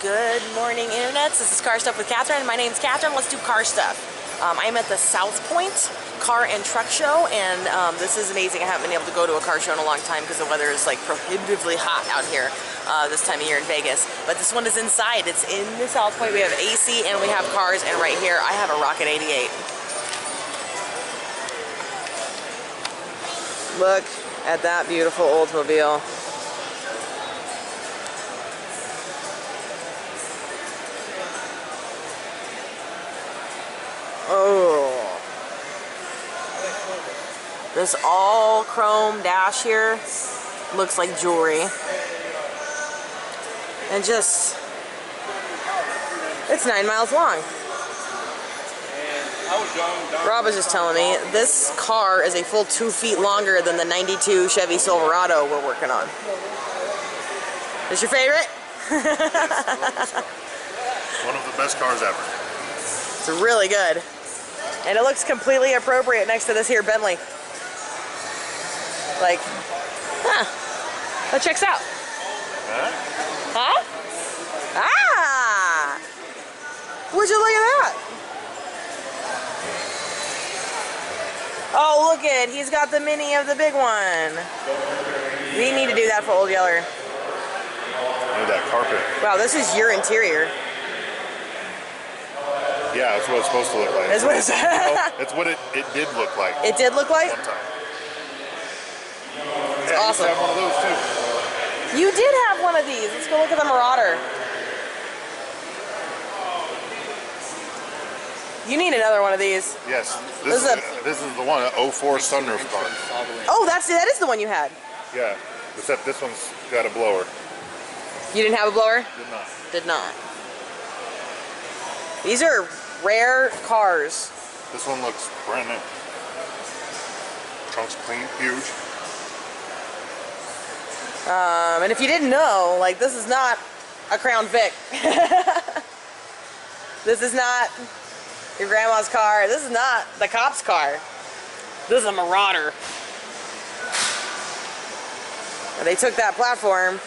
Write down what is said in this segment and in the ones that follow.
Good morning, internets. This is Car Stuff with Katherine. My name's Katherine. Let's do car stuff. I'm at the South Point Car and Truck Show, and this is amazing. I haven't been able to go to a car show in a long time because the weather is like prohibitively hot out here this time of year in Vegas. But this one is inside. It's in the South Point. We have AC and we have cars, and right here I have a Rocket 88. Look at that beautiful Oldsmobile. Oh, this all chrome dash here looks like jewelry, and just, it's 9 miles long. Rob was just telling me this car is a full 2 feet longer than the 92 Chevy Silverado we're working on. Is your favorite? One of the best cars ever. It's really good. And it looks completely appropriate next to this here Bentley. Like, that checks out. Huh? Ah! Would you look at that? Oh, look at it. He's got the mini of the big one. We need to do that for Old Yeller. Look at that carpet. Wow, this is your interior. Yeah, that's what it's supposed to look like. That's what it's It's what it did look like. It did look like? One time. It's awesome. I used to have one of those too. You did have one of these. Let's go look at the Marauder. You need another one of these. Yes. This is the one, 04 sunroof car. Oh, that is the one you had. Yeah, except this one's got a blower. You didn't have a blower? Did not. Did not. These are rare cars. This one looks brand new. Trunk's clean, huge. And if you didn't know, like, this is not a Crown Vic. This is not your grandma's car. This is not the cop's car. This is a Marauder. And they took that platform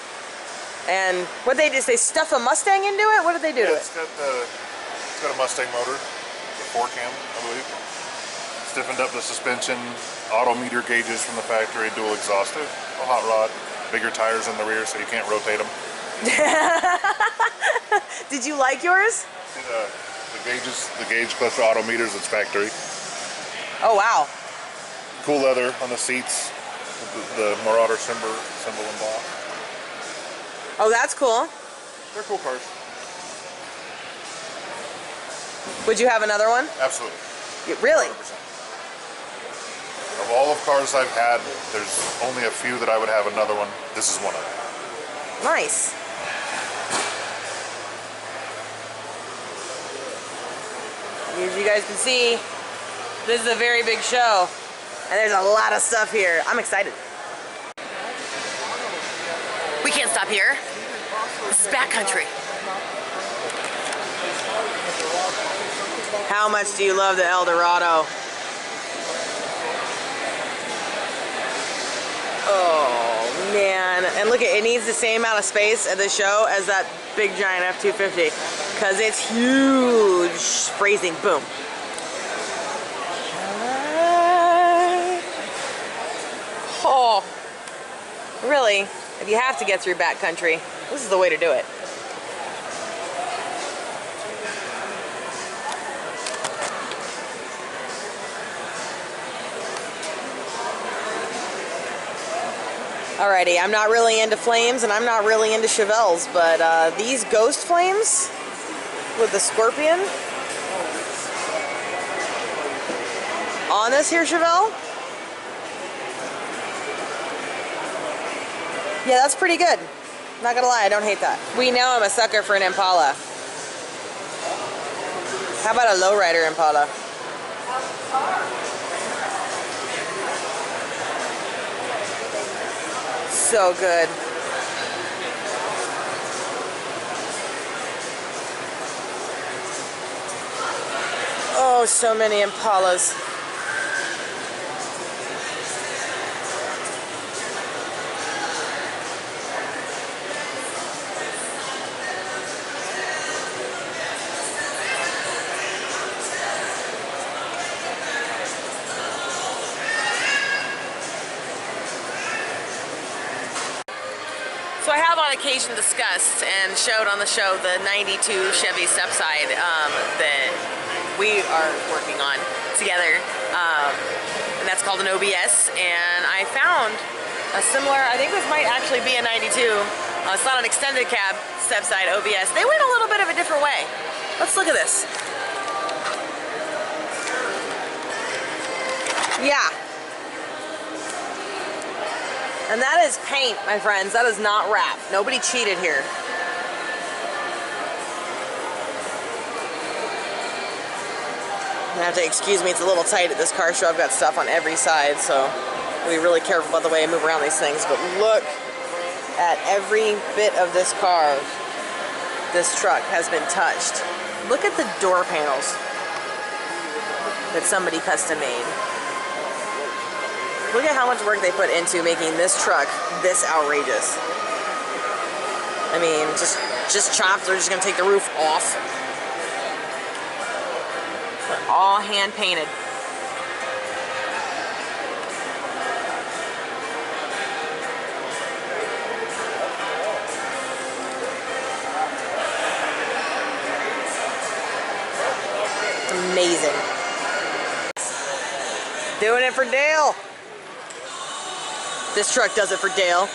and what they just, they stuff a Mustang into it? What did they do to it? It's got a Mustang motor, a 4-cam, I believe. Stiffened up the suspension, auto meter gauges from the factory, dual exhausted, a hot rod, bigger tires in the rear so you can't rotate them. Did you like yours? The gauge plus the auto meters, it's factory. Oh wow. Cool leather on the seats, the Marauder symbol embossed. Oh, that's cool. They're cool cars. Would you have another one? Absolutely. Really? 100%. Of all of cars I've had, there's only a few that I would have another one. This is one of them. Nice. As you guys can see, this is a very big show, and there's a lot of stuff here. I'm excited. We can't stop here. This is backcountry. How much do you love the Eldorado? Oh man, and look, it needs the same amount of space at the show as that big giant F-250 because it's huge. Phrasing, boom. Oh, really? If you have to get through backcountry, this is the way to do it. Alrighty, I'm not really into flames and I'm not really into Chevelles, but these ghost flames with the Scorpion on this here Chevelle, yeah, that's pretty good. Not gonna lie, I don't hate that. We know I'm a sucker for an Impala. How about a lowrider Impala? So good. Oh, so many Impalas. on occasion discussed and showed on the show the 92 Chevy stepside that we are working on together. And that's called an OBS. And I found a similar, I think this might actually be a 92. It's not an extended cab stepside OBS. They went a little bit of a different way. Let's look at this. Yeah. And that is paint, my friends. That is not wrap. Nobody cheated here. You have to excuse me, it's a little tight at this car show. I've got stuff on every side, so I'll be really careful about the way I move around these things. But look at every bit of this car. This truck has been touched. Look at the door panels that somebody custom made. Look at how much work they put into making this truck this outrageous. I mean, just chopped. They're just gonna take the roof off. They're all hand painted. Amazing. Doing it for Dale. This truck does it for Dale.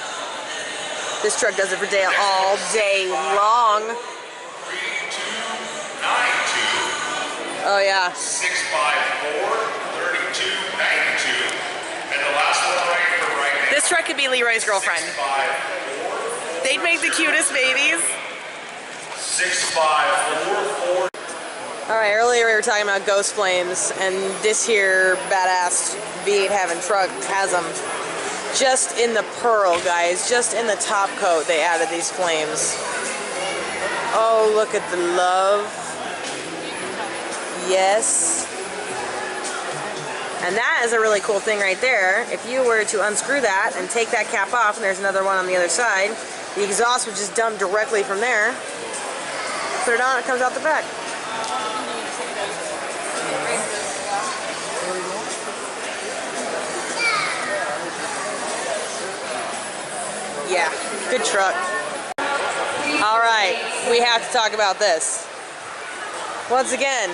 This truck does it for Dale all day long. 3292. Oh yeah. 654 3292. And the last one right now. This truck could be Leroy's girlfriend. 654. They'd make the cutest babies. 6544. Alright, earlier we were talking about ghost flames, and this here badass V8 having truck has them. Just in the pearl, guys, just in the top coat they added these flames. Oh, look at the love. Yes. And that is a really cool thing right there. If you were to unscrew that and take that cap off, and there's another one on the other side, the exhaust would just dump directly from there. Put it on, it comes out the back. Yeah, good truck. All right, we have to talk about this. Once again,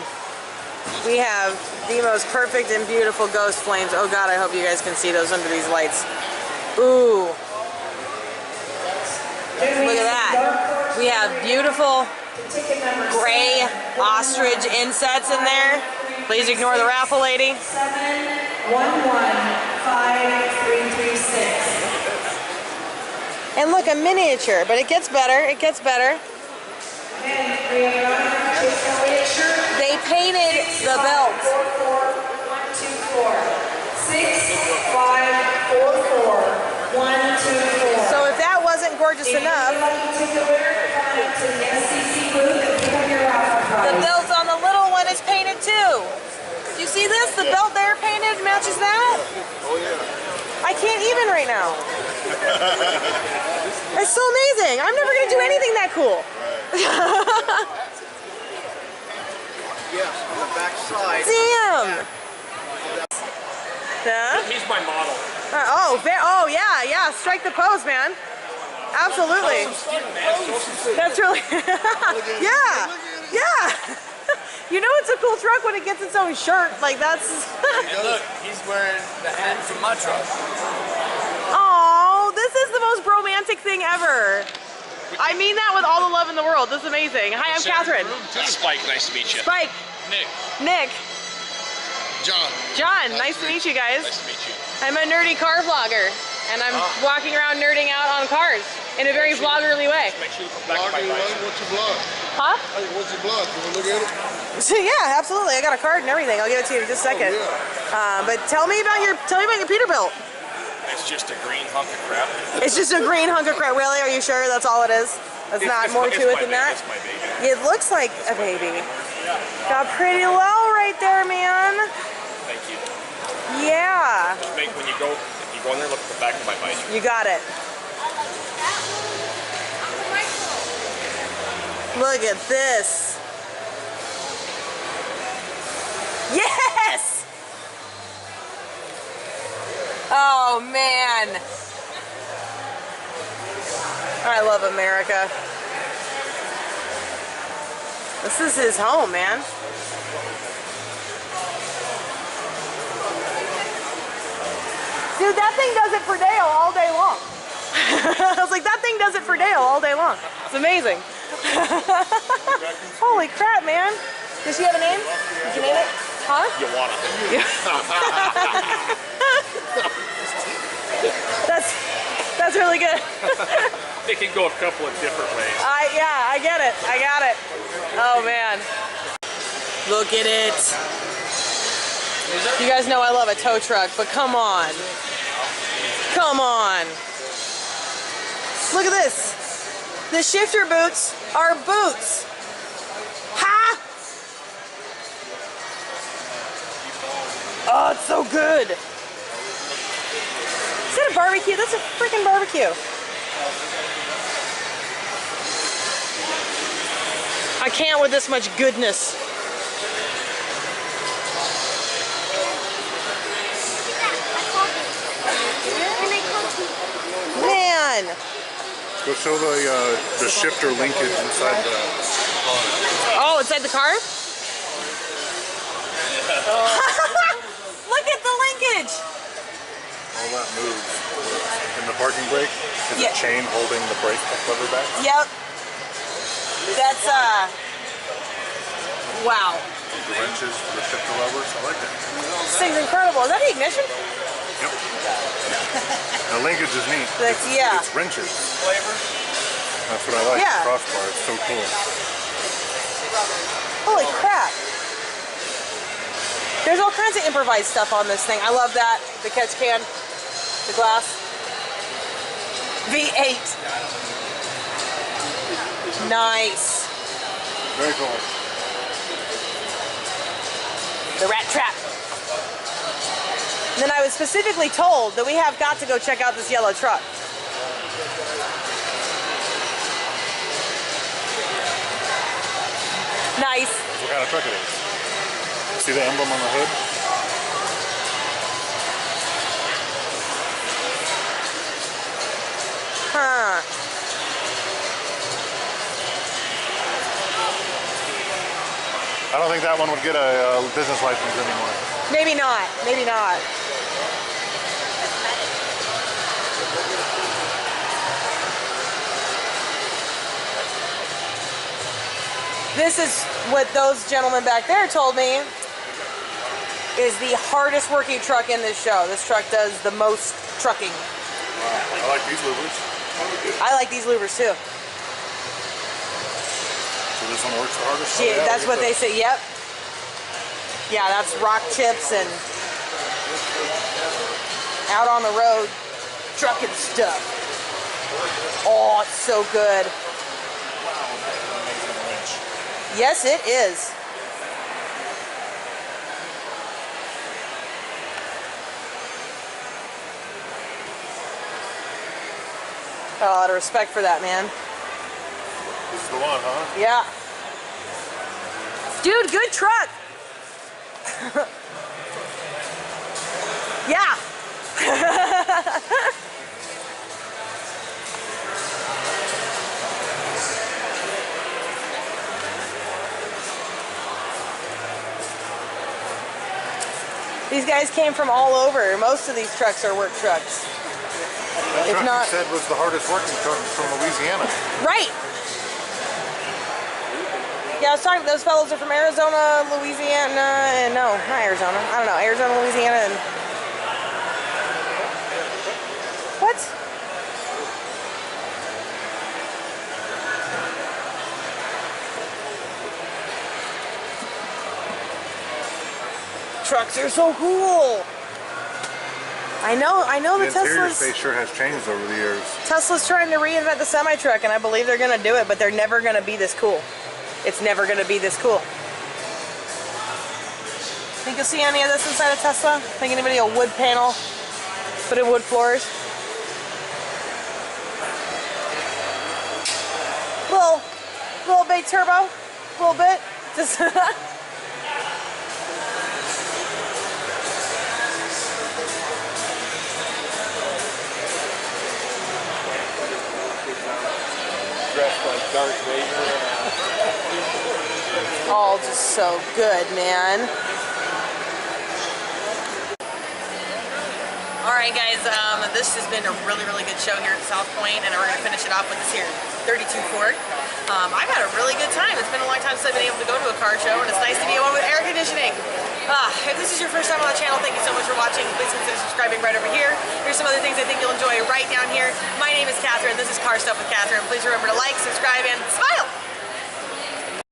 we have the most perfect and beautiful ghost flames. Oh God, I hope you guys can see those under these lights. Ooh. Look at that. We have beautiful gray ostrich insets in there. Please ignore the raffle lady. 7115336. And look, a miniature, but it gets better. It gets better. They painted the belt. 6544-124. So if that wasn't gorgeous enough, the belt on the little one is painted too. Do you see this? The belt there painted matches that. Oh yeah. I can't even right now. It's so amazing. I'm never going to do anything that cool. Yes, on the back side. Damn. Yeah? He's my model. Oh yeah. Strike the pose, man. Absolutely. That's really. Yeah. You know it's a cool truck when it gets its own shirt. Like that's. And look, he's wearing the hat from my truck. Oh, this is the most romantic thing ever. I mean that with all the love in the world. This is amazing. Hi, I'm Katherine. That's Spike. Nice to meet you. Spike. Nick. John. Nice to meet you guys. Nice to meet you. I'm a nerdy car vlogger, and I'm walking around nerding out on cars in a very vloggerly way. Make sure you come back to my bike. What's your blog? Huh? Hey, what's your blog? Can we look at it? Yeah, absolutely. I got a card and everything. I'll give it to you in just a second. But tell me about your Peterbilt. It's just a green hunk of crap. It's just a green hunk of crap. Really? Are you sure that's all it is? That's not more to it than that? It's my baby. It looks like a baby. Got pretty low right there, man. Thank you. Yeah. Just make when you go in there, look at the back of my bike. You got it. Look at this. Yes! Oh, man. I love America. This is his home, man. Dude, that thing does it for Dale all day long. I was like, that thing does it for Dale all day long. It's amazing. Holy crap, man. Does she have a name? Did you name it? Huh? You want it. That's really good. It can go a couple of different ways. Yeah, I get it. I got it. Oh man. Look at it. You guys know I love a tow truck, but come on. Come on. Look at this. The shifter boots are boots. Ha! Oh, it's so good. Is that a barbecue? That's a freaking barbecue. I can't with this much goodness. Man. Go show the shifter linkage inside the car. Oh, inside the car? Look at the linkage. All that moves. In the parking brake is Yeah. a chain holding the brake lever back. Yep. That's wow. The wrenches for the shifter levers. I like that. This thing's incredible. Is that the ignition? Yep. The linkage is neat. Yeah. It's wrenches. That's what I like. Yeah. Crossbar. It's so cool. Holy crap. There's all kinds of improvised stuff on this thing. I love that. The catch can, the glass. V8. Nice. Very cool. The rat trap. And then I was specifically told that we have got to go check out this yellow truck. Nice. What kind of truck it is? See the emblem on the hood? Huh. I don't think that one would get a business license anymore. Maybe not. Maybe not. This is what those gentlemen back there told me is the hardest working truck in this show. This truck does the most trucking. I like these louvers. I like these louvers too. So this one works the hardest? Gee, that's what they say. Yep. Yeah, that's rock chips and out on the road trucking stuff. Oh, it's so good. Yes, it is. Got a lot of respect for that, man. This is the one, huh? Yeah. Dude, good truck. Yeah. These guys came from all over. Most of these trucks are work trucks. That If truck not- you said was the hardest working truck from Louisiana. Right. Yeah, I was talking, those fellows are from Arizona, Louisiana, and no, not Arizona. I don't know, Arizona, Louisiana, and... What? Trucks are so cool. I know The the interior Tesla's... space sure has changed over the years. Tesla's trying to reinvent the semi-truck, and I believe they're going to do it, but they're never going to be this cool. It's never going to be this cool. Think you'll see any of this inside a Tesla? Think anybody a wood panel, put in wood floors? Little bit turbo, little bit. Just dressed like Darth Vader. All just so good, man. Alright guys, this has been a really, really good show here at South Point, and we're going to finish it off with this here 32 Ford. I've had a really good time. It's been a long time since I've been able to go to a car show, and it's nice to be one with air conditioning. If this is your first time on the channel, thank you so much for watching. Please consider subscribing right over here. Here's some other things I think you'll enjoy right down here. My name is Katherine. This is Car Stuff with Katherine. Please remember to like, subscribe, and smile!